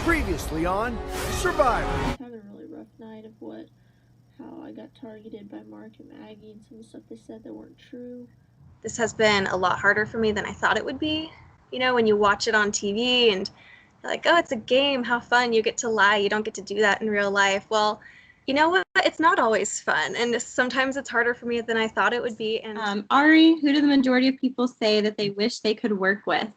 Previously on Survivor. I had a really rough night of how I got targeted by Mark and Maggie and some of the stuff they said that weren't true. This has been a lot harder for me than I thought it would be. You know, when you watch it on TV and you're like, oh, it's a game, how fun, you get to lie, you don't get to do that in real life. Well, you know what? It's not always fun, and sometimes it's harder for me than I thought it would be. And Ari, who do the majority of people say that they wish they could work with?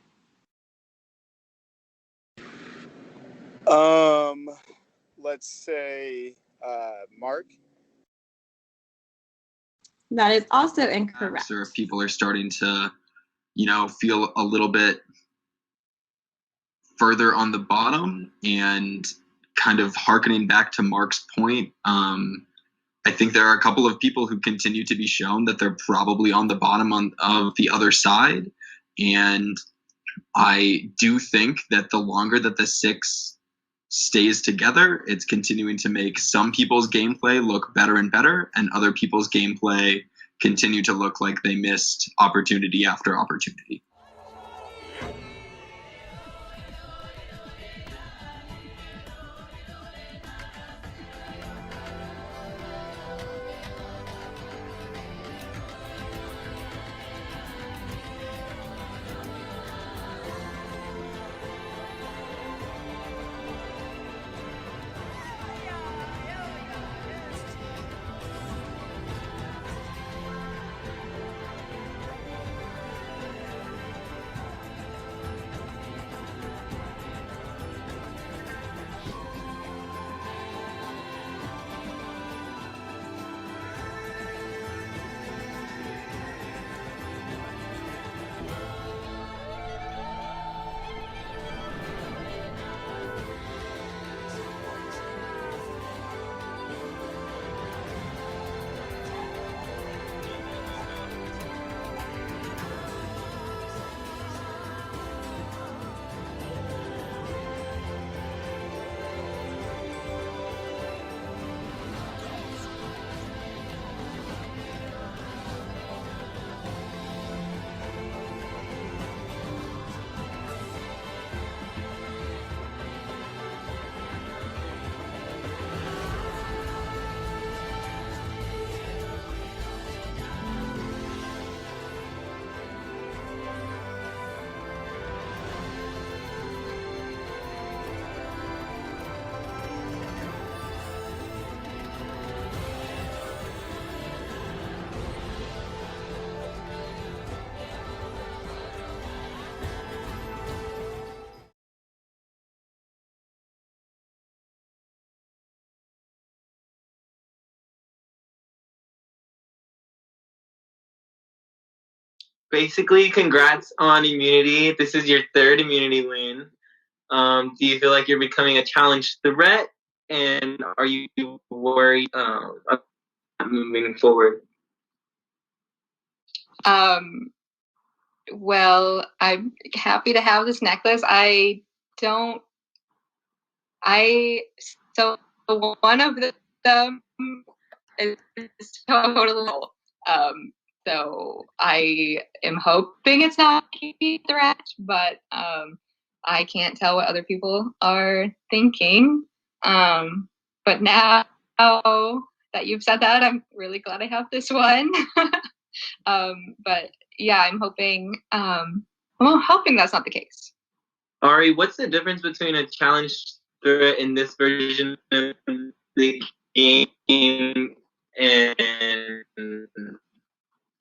Let's say Mark. That is also incorrect. So if people are starting to, feel a little bit further on the bottom, and kind of hearkening back to Mark's point, I think there are a couple of people who continue to be shown that they're probably on the bottom of the other side. And I do think that the longer that the 6 stays together, it's continuing to make some people's gameplay look better and better, and other people's gameplay continue to look like they missed opportunity after opportunity. Basically, congrats on immunity. This is your 3rd immunity win. Do you feel like you're becoming a challenge threat? And are you worried about moving forward? Well, I'm happy to have this necklace. So one of them is totally so I am hoping it's not a key threat, but I can't tell what other people are thinking. But now that you've said that, I'm really glad I have this one. But yeah, I'm hoping that's not the case. Ari, what's the difference between a challenge threat in this version of the game and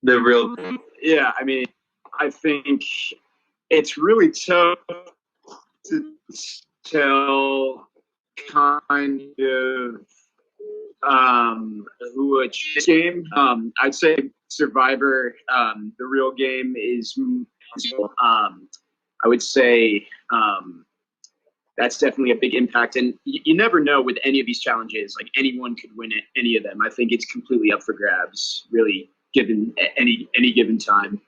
the real game? Yeah, I mean, I think it's really tough to tell kind of who a game. I'd say Survivor, the real game is. I would say that's definitely a big impact, and you never know with any of these challenges. Like, anyone could win it, any of them. I think it's completely up for grabs, really, given any given time.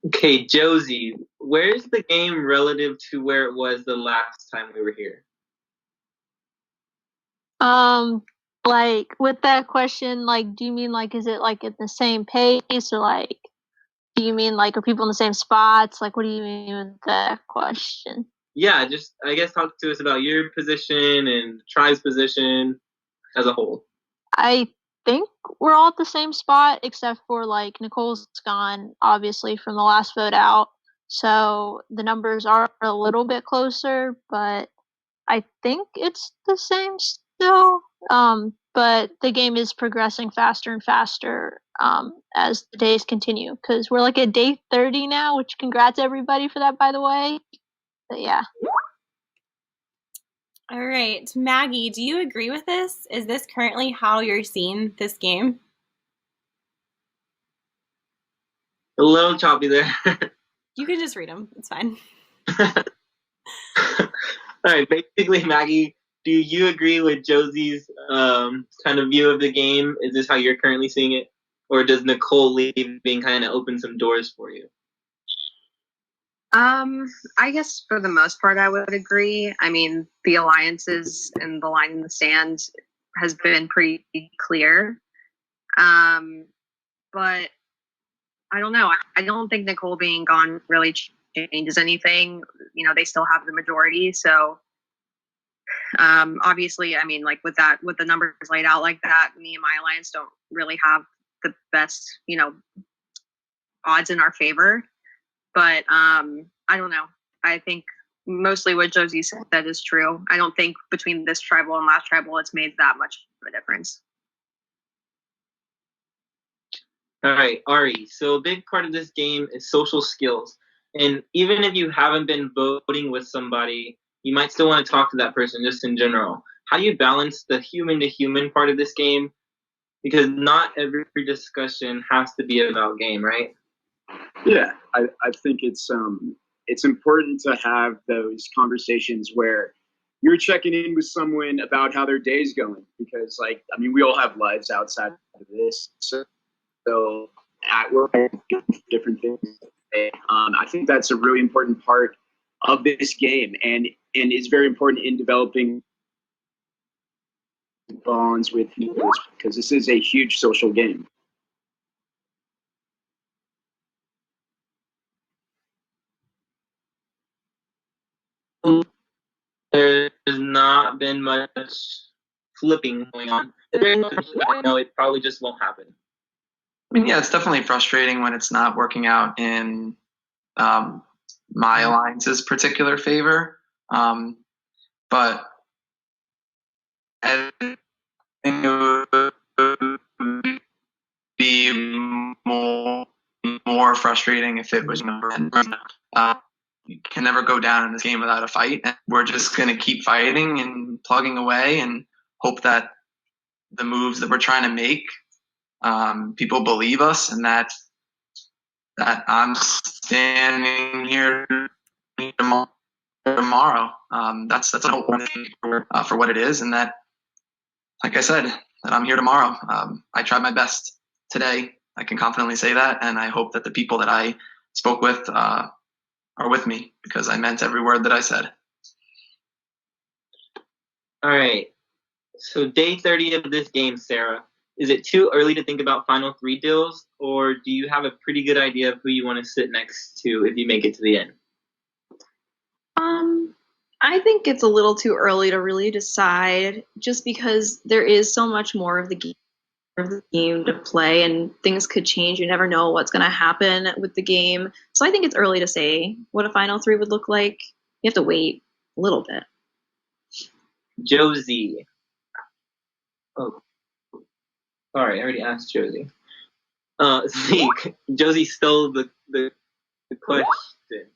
Okay, Josie, where's the game relative to where it was the last time we were here? Like, with that question, like, do you mean, like, is it, like, at the same pace, or, like, do you mean, like, are people in the same spots? Like, what do you mean with that question? yeah, just I guess talk to us about your position and tribe's position as a whole. I think we're all at the same spot, except for like Nicole's gone, obviously, from the last vote out. So the numbers are a little bit closer, but I think it's the same still. But the game is progressing faster and faster as the days continue, because we're like at day 30 now, which congrats everybody for that, by the way. But yeah. All right, Maggie, do you agree with this? Is this currently how you're seeing this game? A little choppy there. You can just read them. It's fine. All right, basically, Maggie, do you agree with Josie's kind of view of the game? Is this how you're currently seeing it? Or does Nicole leaving kind of open some doors for you? I guess for the most part, I would agree. I mean, the alliances and the line in the sand has been pretty clear. But I don't know. I don't think Nicole being gone really changes anything. You know, they still have the majority. So, obviously, I mean, like with the numbers laid out like that, me and my alliance don't really have the best, odds in our favor. But I don't know. I think mostly what Josie said is true. I don't think between this tribal and last tribal it's made that much of a difference. All right, Ari. So a big part of this game is social skills. And even if you haven't been voting with somebody, you might still want to talk to that person just in general. How do you balance the human to human part of this game? Because not every discussion has to be about game, right? Yeah, I think it's important to have those conversations where you're checking in with someone about how their day's going, because we all have lives outside of this. So at work, different things. I think that's a really important part of this game, and is very important in developing bonds with people, because this is a huge social game. There's not been much flipping going on. I know it probably just won't happen. I mean, yeah, it's definitely frustrating when it's not working out in my alliance's particular favor. But I think it would be more frustrating if it was number one. You can never go down in this game without a fight. And we're just going to keep fighting and plugging away and hope that the moves that we're trying to make, people believe us, and that I'm standing here tomorrow. That's a hope for what it is, and that, like I said, that I'm here tomorrow. I tried my best today. I can confidently say that, and I hope that the people that I spoke with are with me, because I meant every word that I said. All right. So day 30 of this game, Sarah, is it too early to think about final 3 deals, or do you have a pretty good idea of who you want to sit next to if you make it to the end? I think it's a little too early to really decide, just because there is so much more of the game to play, and things could change. You never know what's going to happen with the game. So I think it's early to say what a final 3 would look like. You have to wait a little bit. Josie. Oh, sorry, I already asked Josie. Zeke, Josie stole the question.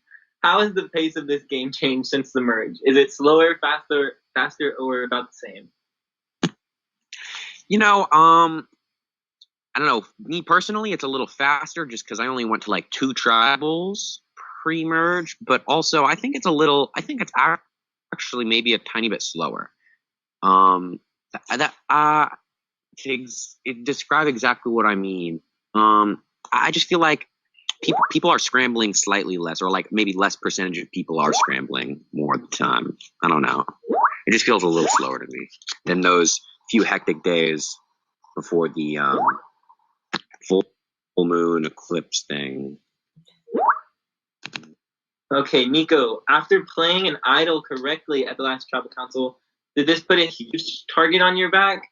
How has the pace of this game changed since the merge? Is it slower, faster, or about the same? I don't know. Me personally, it's a little faster just because I only went to 2 tribals pre-merge, but also I think it's actually maybe a tiny bit slower. It describe exactly what I mean. I just feel like people are scrambling slightly less, or maybe less percentage of people are scrambling more of the time. I don't know. It just feels a little slower to me than those few hectic days before the full moon eclipse thing. Okay, Nico, after playing an idol correctly at the last tribal council, did this put a huge target on your back?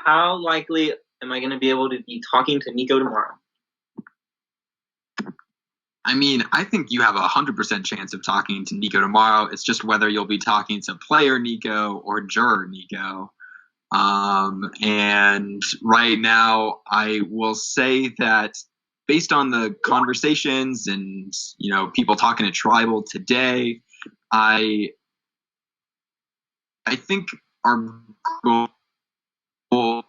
How likely am I going to be able to be talking to Nico tomorrow? I mean, I think you have 100% chance of talking to Nico tomorrow. It's just whether you'll be talking to player Nico or juror Nico. And right now, I will say that based on the conversations and, you know, people talking to Tribal today, I think our goal,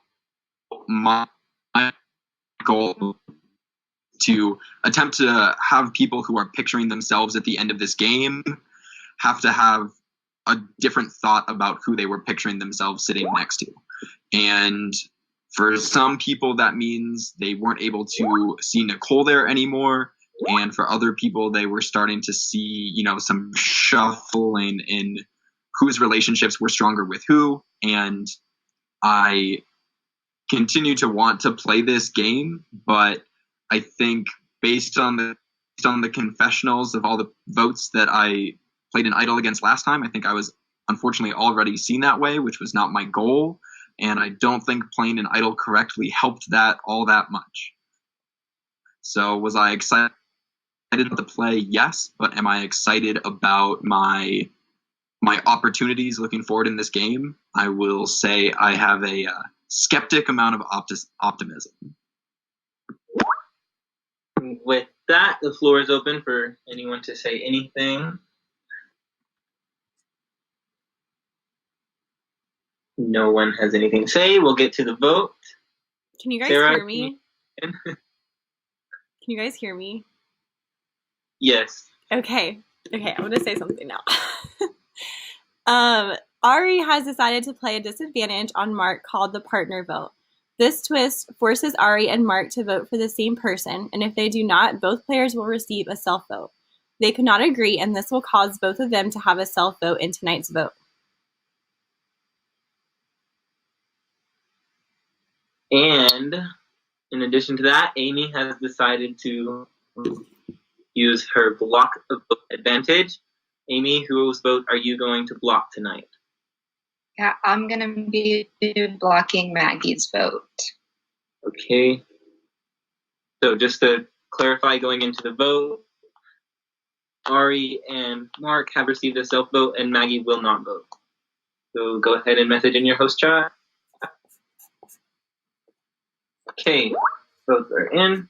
my goal, to attempt to have people who are picturing themselves at the end of this game have to have a different thought about who they were picturing themselves sitting next to. And for some people, that means they weren't able to see Nicole there anymore. And for other people, they were starting to see, you know, some shuffling in whose relationships were stronger with who. And I continue to want to play this game, but I think based on the confessionals of all the votes that I played an idol against last time, I think I was unfortunately already seen that way, which was not my goal. And I don't think playing an idol correctly helped that all that much. So was I excited to play? Yes, but am I excited about my opportunities looking forward in this game? I will say I have a skeptic amount of optimism. With that, the floor is open for anyone to say anything. No one has anything to say. We'll get to the vote. Can you guys Sarah, hear me? Can you guys hear me? Yes. Okay, I'm going to say something now. Ari has decided to play a disadvantage on Mark called the partner vote. This twist forces Ari and Mark to vote for the same person, and if they do not, both players will receive a self-vote. They could not agree, and this will cause both of them to have a self-vote in tonight's vote. And in addition to that, Amy has decided to use her block of vote advantage. Amy, whose vote are you going to block tonight? Yeah, I'm going to be blocking Maggie's vote. Okay. So just to clarify, going into the vote, Ari and Mark have received a self-vote and Maggie will not vote. So go ahead and message in your host chat. Okay, votes are in.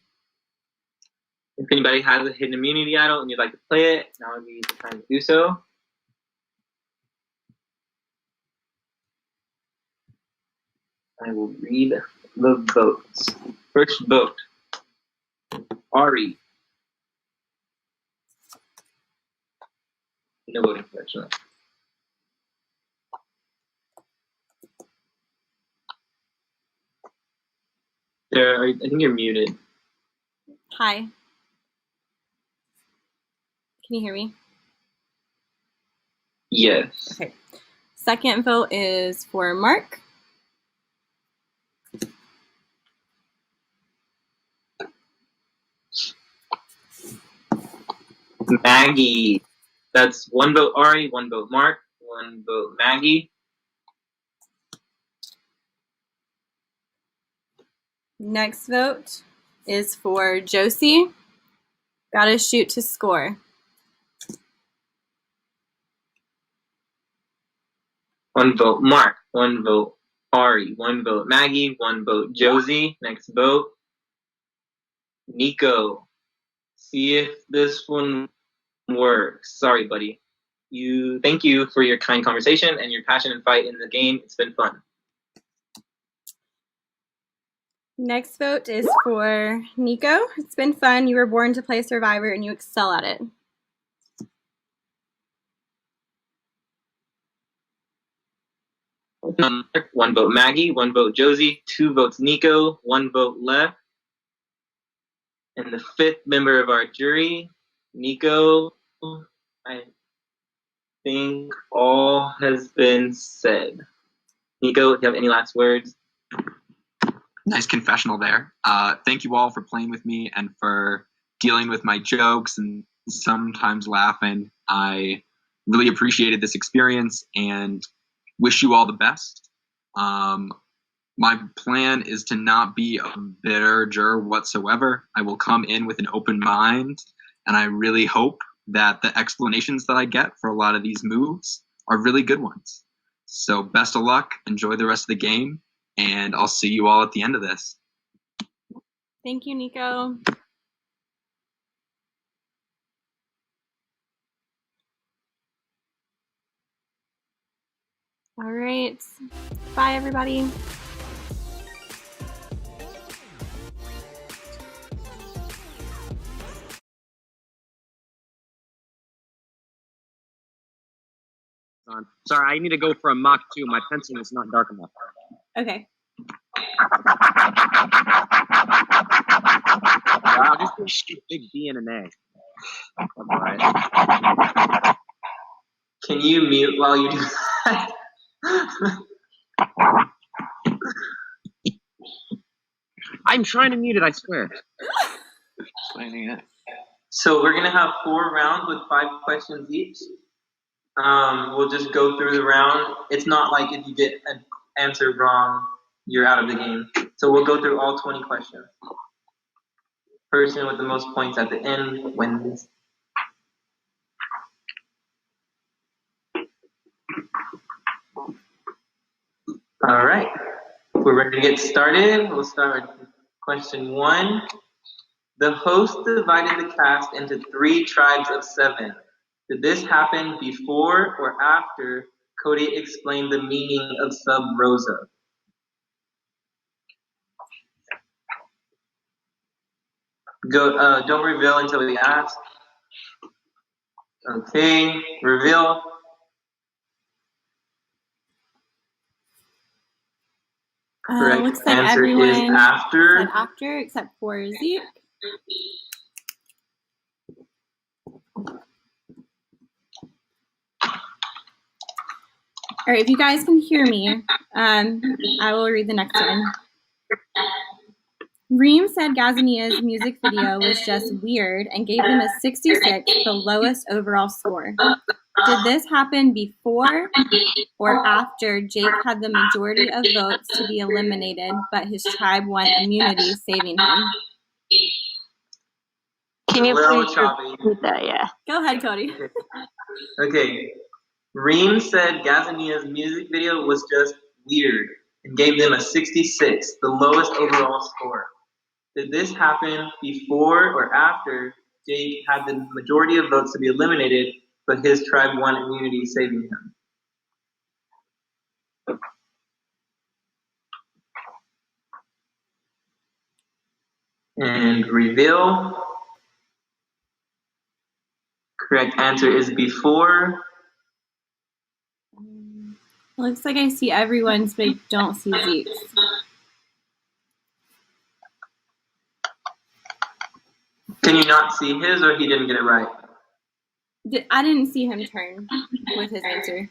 If anybody has a hidden immunity idol and you'd like to play it, now would be the time to do so. I will read the votes. First vote, Ari. No voting professional. Sarah, I think you're muted. Hi. Can you hear me? Yes. Okay. Second vote is for Mark. Maggie. That's one vote Ari, one vote Mark, one vote Maggie. Next vote is for Josie. Gotta shoot to score. One vote Mark, one vote Ari, one vote Maggie, one vote Josie. Next vote, Nico. See if this one works. Sorry, buddy. Thank you for your kind conversation and your passion and fight in the game. It's been fun. Next vote is for Nico. It's been fun. You were born to play Survivor and you excel at it. One vote Maggie, one vote Josie, two votes Nico, one vote left. And the fifth member of our jury, Nico, I think all has been said. Nico, do you have any last words? Nice confessional there. Thank you all for playing with me and for dealing with my jokes and sometimes laughing. I really appreciated this experience and wish you all the best. My plan is to not be a bitter juror whatsoever. I will come in with an open mind, and I really hope that the explanations that I get for a lot of these moves are really good ones. So best of luck, enjoy the rest of the game, and I'll see you all at the end of this. Thank you, Nico. All right. Bye, everybody. Sorry, I need to go for a mock 2. My pencil is not dark enough. Okay. I'll just do a big B and an A. All right. Can you mute while you do that? I'm trying to mute it, I swear. So we're going to have 4 rounds with 5 questions each. We'll just go through the round. It's not like if you get an answer wrong, you're out of the game. So we'll go through all 20 questions. Person with the most points at the end wins. All right. We're ready to get started. We'll start with question 1. The host divided the cast into 3 tribes of 7. Did this happen before or after Cody explained the meaning of SubRosa? Don't reveal until we ask. Okay, reveal. Correct Looks like answer everyone is after. said after, except for Zeke. All right, if you guys can hear me, I will read the next one. Reem said Gazania's music video was just weird and gave him a 66, the lowest overall score. Did this happen before or after Jake had the majority of votes to be eliminated, but his tribe won immunity, saving him? Can you please choppy. repeat that? Yeah. Go ahead, Cody. Okay. Reem said Gazania's music video was just weird and gave them a 66, the lowest overall score. Did this happen before or after Jake had the majority of votes to be eliminated, but his tribe won immunity, saving him? And reveal. Correct answer is before. Looks like I see everyone's, but I don't see Zeke's. Can you not see his, or he didn't get it right? I didn't see him turn with his answer.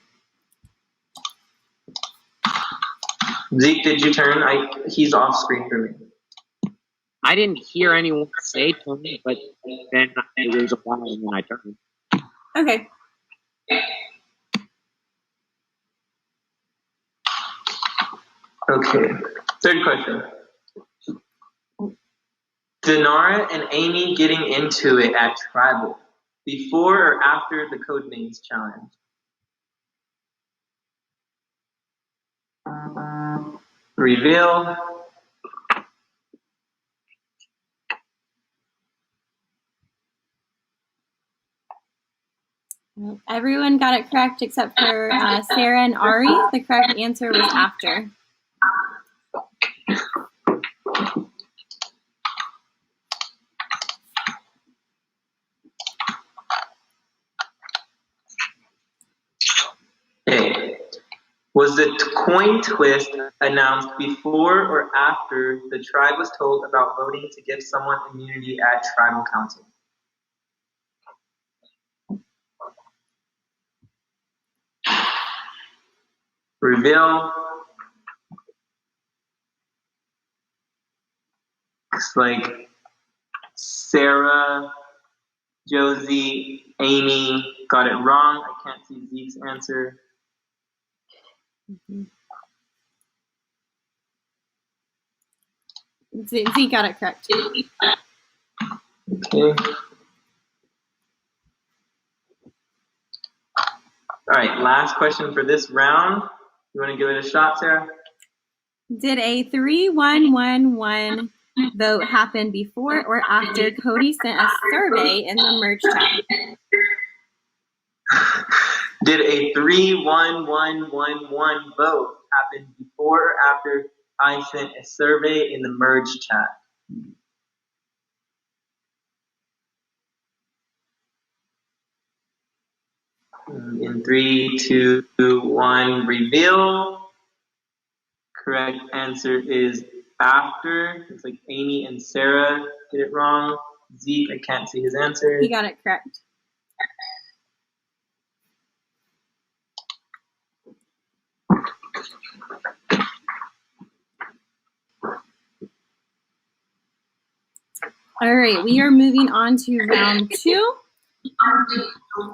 Zeke, did you turn? He's off screen for me. I didn't hear anyone say turn, but then it was a while and then I turned. Okay. Okay. Third question. Denara and Amy getting into it at Tribal, before or after the Codenames Challenge? Reveal. Everyone got it correct except for Sarah and Ari. The correct answer was after. Okay. Was the coin twist announced before or after the tribe was told about voting to give someone immunity at Tribal Council? Reveal. Looks like Sarah Josie, Amy got it wrong. I can't see Zeke's answer. Zeke got it correct. Okay. All right, last question for this round. You want to give it a shot, Sarah? Did a 3-1-1-1 vote happen before or after Cody sent a survey in the merge chat? Did a 3-1-1-1-1 vote happen before or after I sent a survey in the merge chat? In 3, 2, 1, reveal. Correct answer is after. It's like Amy and Sarah get it wrong. Zeke, I can't see his answer. He got it correct. All right, we are moving on to round 2.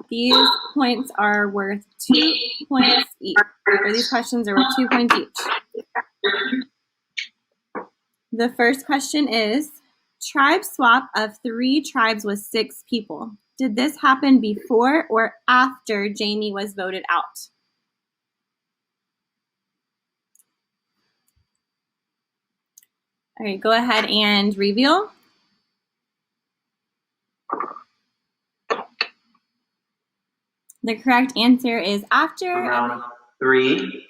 These points are worth 2 points each. Or these questions are worth 2 points each. The first question is, tribe swap of 3 tribes with 6 people. Did this happen before or after Jamie was voted out? All right, go ahead and reveal. The correct answer is after. Round 3.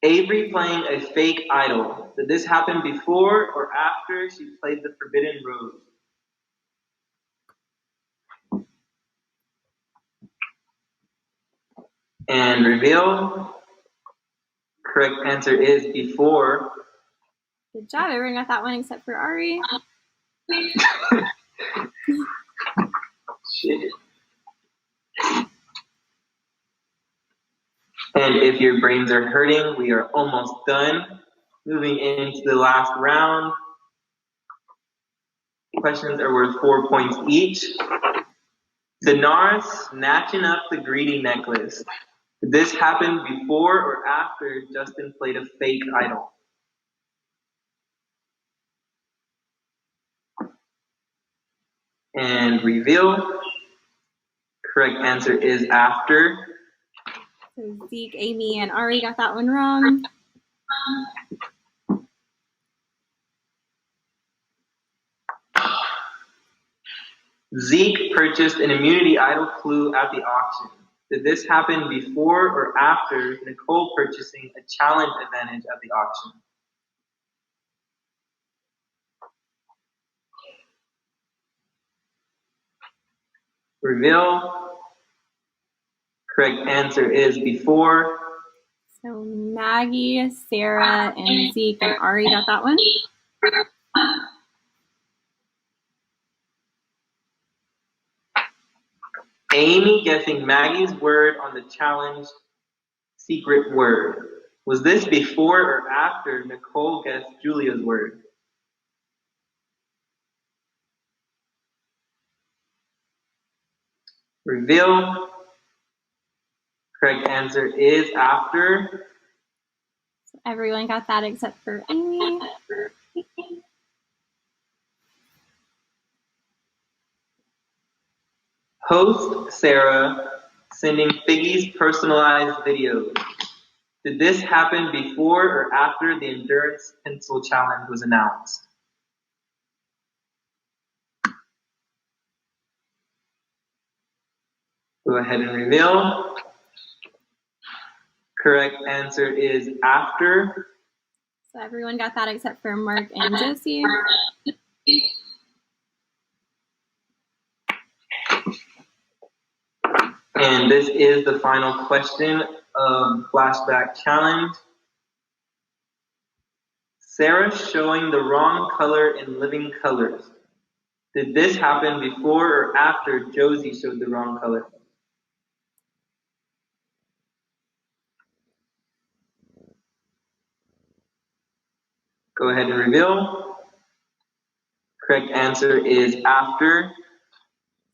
Avery playing a fake idol. Did this happen before or after she played the Forbidden Rose? And reveal. Correct answer is before. Good job, everyone got that one except for Ari. Shit. And if your brains are hurting, we are almost done. Moving into the last round. Questions are worth 4 points each. Dinar snatching up the greedy necklace. Did this happen before or after Justin played a fake idol? And reveal. Correct answer is after. So Zeke, Amy, and Ari got that one wrong. Zeke purchased an immunity idol clue at the auction. Did this happen before or after Nicole purchasing a challenge advantage at the auction? Reveal. Correct answer is before. So Maggie, Sarah, and Zeke and Ari got that one. Amy guessing Maggie's word on the challenge secret word. Was this before or after Nicole guessed Julia's word? Reveal. Correct answer is after. So everyone got that except for Amy. Host Sarah sending Figgy's personalized videos. Did this happen before or after the Endurance Pencil Challenge was announced? Go ahead and reveal. Correct answer is after. So everyone got that except for Mark and Josie. And this is the final question of Flashback Challenge. Sarah showing the wrong color in Living Colors. Did this happen before or after Josie showed the wrong color? Go ahead and reveal. Correct answer is after.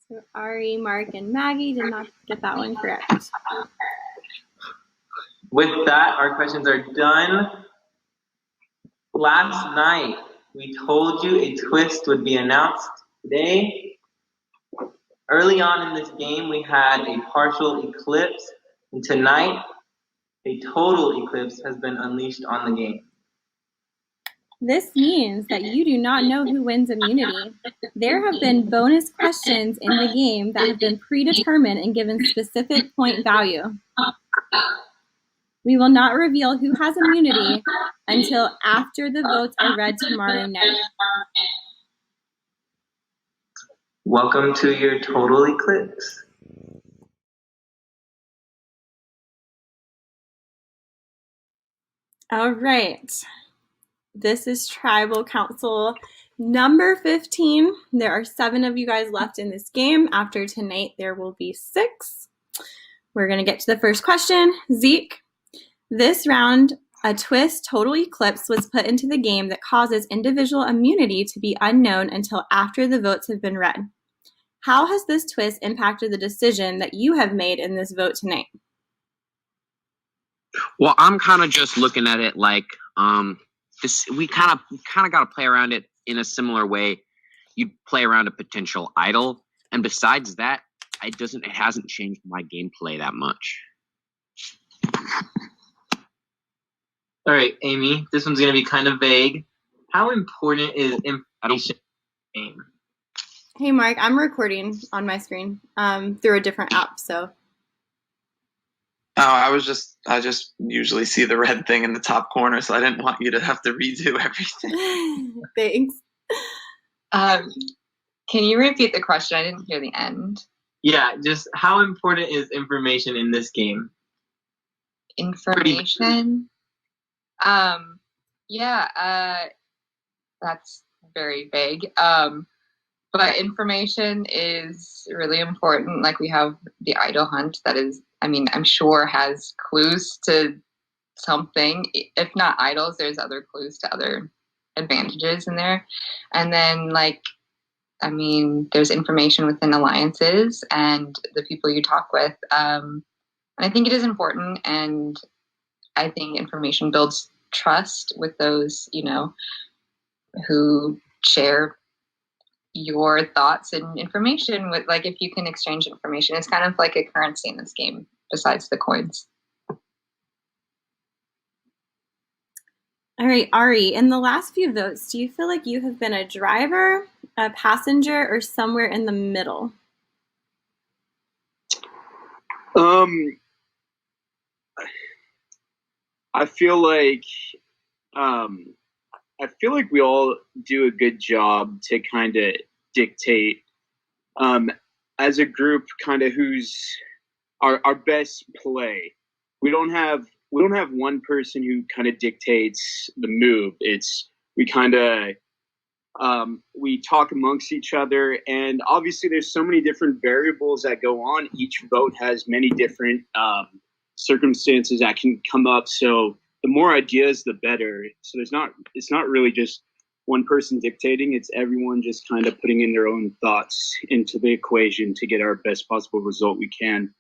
So Ari, Mark, and Maggie did not get that one correct. With that, our questions are done. Last night, we told you a twist would be announced today. Early on in this game, we had a partial eclipse, and tonight, a total eclipse has been unleashed on the game. This means that you do not know who wins immunity. There have been bonus questions in the game that have been predetermined and given specific point value. We will not reveal who has immunity until after the votes are read tomorrow night. Welcome to your total eclipse. All right. This is Tribal Council number 15. There are 7 of you guys left in this game. After tonight, there will be 6. We're going to get to the first question. Zeke, this round, a twist total eclipse was put into the game that causes individual immunity to be unknown until after the votes have been read. How has this twist impacted the decision that you have made in this vote tonight? Well, I'm kind of just looking at it like this. We kind of got to play around it in a similar way you play around a potential idol, and besides that, it hasn't changed my gameplay that much. All right, Amy, this one's going to be kind of vague. How important is information in the game? Hey, Mark, I'm recording on my screen through a different app, so. Oh, I just usually see the red thing in the top corner, so I didn't want you to have to redo everything. Thanks. Can you repeat the question? I didn't hear the end. Yeah, just how important is information in this game? Information? That's very vague. But information is really important. Like, we have the idol hunt that is, I'm sure has clues to something. If not idols, there's other clues to other advantages in there. And then, there's information within alliances and the people you talk with. And I think it is important, and I think information builds trust with those, who share your thoughts and information with, if you can exchange information, it's kind of like a currency in this game besides the coins. All right, Ari, in the last few votes, do you feel like you have been a driver, a passenger, or somewhere in the middle? I feel like we all do a good job to kind of dictate as a group kind of who's our best play. We don't have one person who kind of dictates the move. We kind of we talk amongst each other, and obviously there's so many different variables that go on. Each vote has many different circumstances that can come up. So the more ideas, the better. So it's not really just one person dictating. It's everyone just kind of putting in their own thoughts into the equation to get our best possible result we can.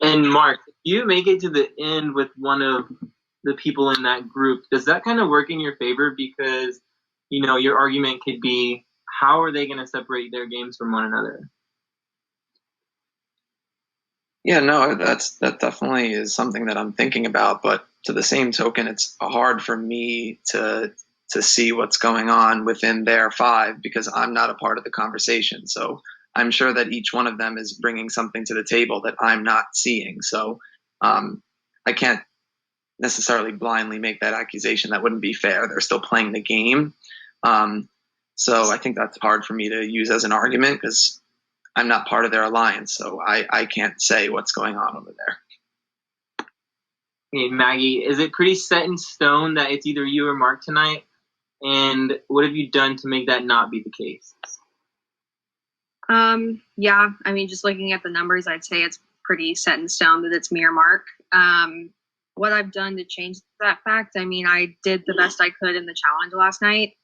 And Mark, if you make it to the end with one of the people in that group, does that kind of work in your favor? Because, your argument could be, how are they going to separate their games from one another? Yeah, no, that definitely is something that I'm thinking about. But to the same token, it's hard for me to see what's going on within their 5 because I'm not a part of the conversation. So I'm sure that each one of them is bringing something to the table that I'm not seeing. So I can't necessarily blindly make that accusation. That wouldn't be fair. They're still playing the game. So I think that's hard for me to use as an argument because I'm not part of their alliance. So I can't say what's going on over there. Hey, Maggie, is it pretty set in stone that it's either you or Mark tonight? And what have you done to make that not be the case? Yeah, just looking at the numbers, I'd say it's pretty set in stone that it's me or Mark. what I've done to change that fact. I mean, I did the best I could in the challenge last night.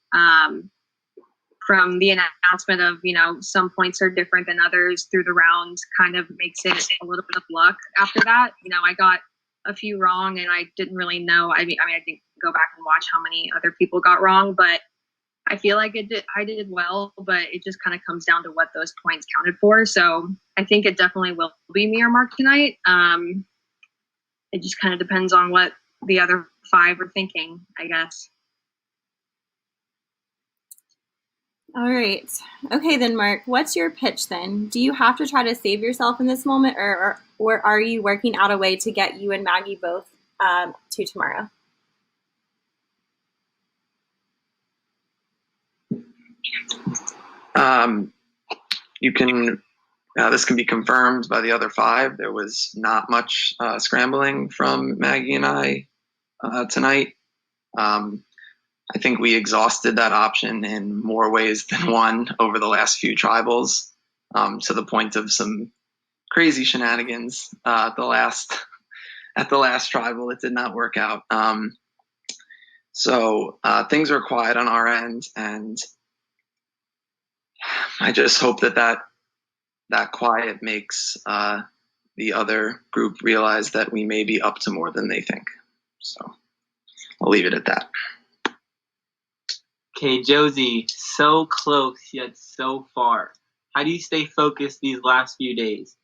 From the announcement of, some points are different than others through the round kind of makes it a little bit of luck after that. I got a few wrong and I didn't really know. I didn't go back and watch how many other people got wrong, but I feel like I did well, but it just kind of comes down to what those points counted for. So I think it definitely will be me or Mark tonight. It just kind of depends on what the other 5 are thinking, I guess. All right. Okay, then, Mark, what's your pitch then? Do you have to try to save yourself in this moment, or are you working out a way to get you and Maggie both to tomorrow? You can. This can be confirmed by the other 5. There was not much scrambling from Maggie and I tonight. I think we exhausted that option in more ways than one over the last few tribals, to the point of some crazy shenanigans at the last tribal. It did not work out. So things are quiet on our end, and I just hope that quiet makes the other group realize that we may be up to more than they think. So I'll leave it at that. Okay, Josie, so close yet so far. How do you stay focused these last few days?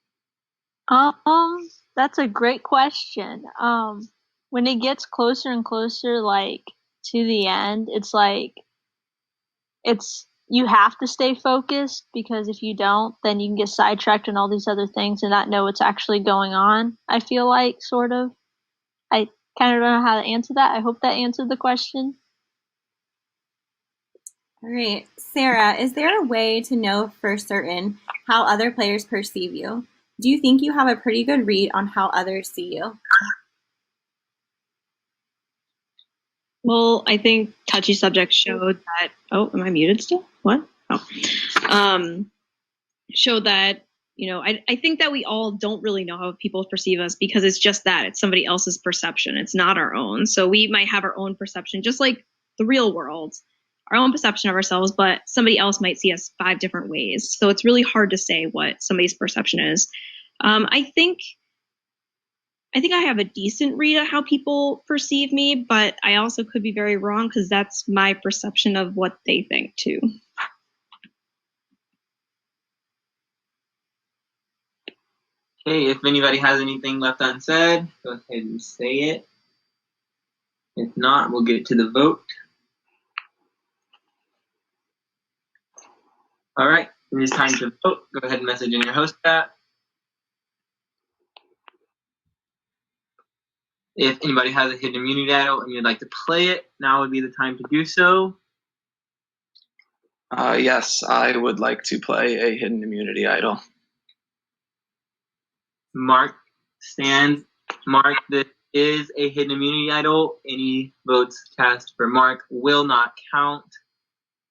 That's a great question. When it gets closer and closer, like to the end, you have to stay focused, because if you don't, then you can get sidetracked in all these other things and not know what's actually going on. I feel like, sort of. I kind of don't know how to answer that. I hope that answered the question. All right. Sarah, is there a way to know for certain how other players perceive you? Do you think you have a pretty good read on how others see you? Well, I think Touchy Subject showed that. Oh, am I muted still? What? Oh. Showed that, I think that we all don't really know how people perceive us, because it's just that. It's somebody else's perception. It's not our own. So we might have our own perception, just like the real world, our own perception of ourselves, but somebody else might see us 5 different ways. So it's really hard to say what somebody's perception is. I think I have a decent read of how people perceive me, but I also could be very wrong, because that's my perception of what they think too. Okay, if anybody has anything left unsaid, go ahead and say it. If not, we'll get to the vote. All right, it is time to vote. Go ahead and message in your host chat. If anybody has a hidden immunity idol and you'd like to play it, now would be the time to do so. Yes, I would like to play a hidden immunity idol. Mark stands. Mark, this is a hidden immunity idol. Any votes cast for Mark will not count.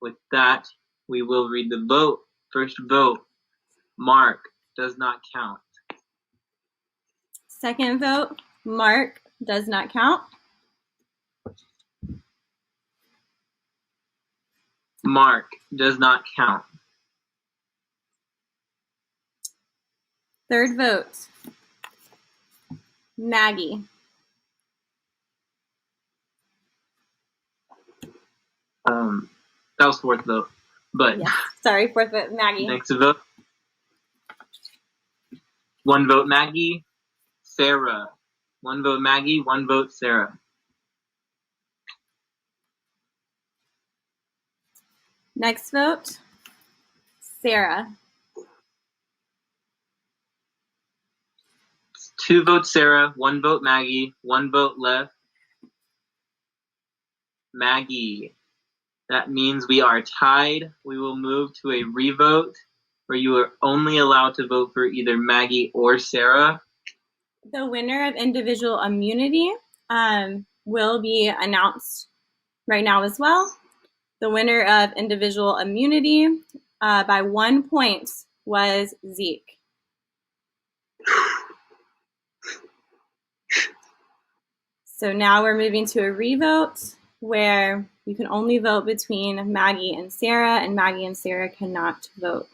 With that, we will read the vote. First vote, Mark does not count. Second vote, Mark does not count. Mark does not count. Third vote, Maggie. That was fourth vote. But yes, sorry, fourth vote, Maggie. Next vote. 1 vote Maggie, Sarah. 1 vote Maggie, 1 vote Sarah. Next vote, Sarah. 2 votes Sarah, 1 vote Maggie, 1 vote left. Maggie. That means we are tied. We will move to a revote where you are only allowed to vote for either Maggie or Sarah. The winner of individual immunity will be announced right now as well. The winner of individual immunity by 1 point was Zeke. So now we're moving to a revote where you can only vote between Maggie and Sarah, and Maggie and Sarah cannot vote.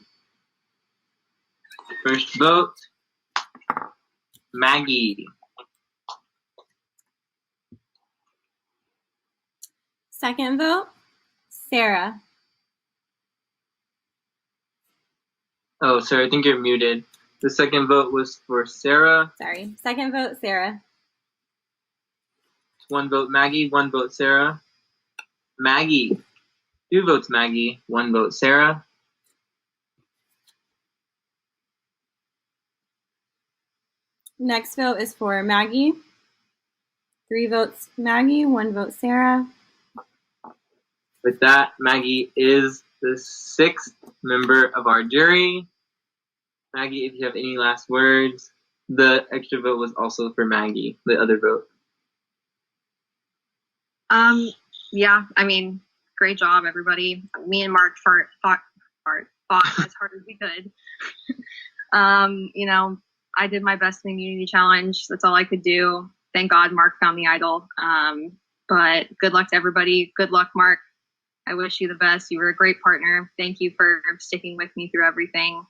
First vote, Maggie. Second vote, Sarah. Oh, sorry, I think you're muted. The second vote was for Sarah. Sorry. Second vote, Sarah. 1 vote Maggie, 1 vote Sarah. Maggie. 2 votes Maggie, 1 vote Sarah. Next vote is for Maggie. 3 votes Maggie, 1 vote Sarah. With that, Maggie is the 6th member of our jury. Maggie, if you have any last words. The extra vote was also for Maggie, the other vote. Yeah, I mean, great job, everybody. Me and Mark fought as hard as we could. You know, I did my best in the immunity challenge. That's all I could do. Thank God Mark found the idol. But good luck to everybody. Good luck, Mark. I wish you the best. You were a great partner. Thank you for sticking with me through everything.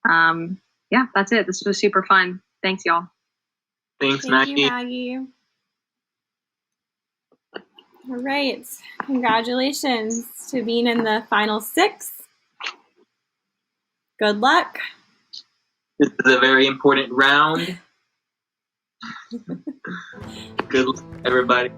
Yeah, that's it. This was super fun. Thanks, y'all. Thanks, Thank Maggie. you, Maggie. All right. Congratulations to being in the final 6. Good luck. This is a very important round. Good luck, everybody.